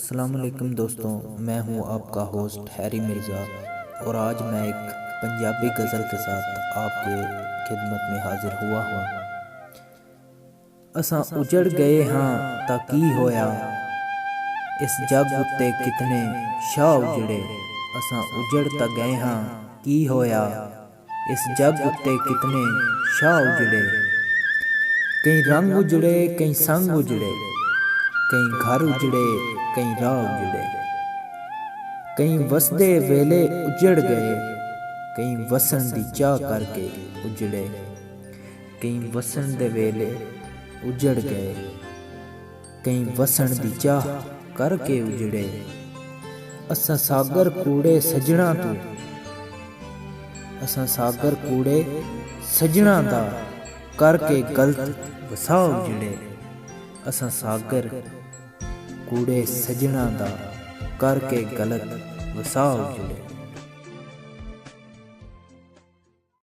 अस्सलामुअलैकुम दोस्तों, मैं हूं आपका होस्ट हैरी मिर्ज़ा और आज मैं एक पंजाबी गज़ल के साथ आपके खिदमत में हाजिर हुआ हूं। असां उजड़ गए हाँ तां की होया, इस जग उत्ते कितने शाह उजड़े। असां उजड़ तां गए हाँ की होया, इस जग उत्ते कितने शाह उजड़े। कई रंग उजड़े कई संग उजड़े, कई घर उजड़े कई राह उजड़े। कई वसदे वेले उजड़ गए, कई वसन दी चाह करके उजड़े। कई वसन दे वेले उजड़ गए, कई वसन दी चाह करके उजड़े। असां सागर कूड़े सजना तू, असां सागर कूड़े सजना दा करके गलत वसा उजड़े। असां सागर कूड़े सजना दा करके गलत वसा उजड़े।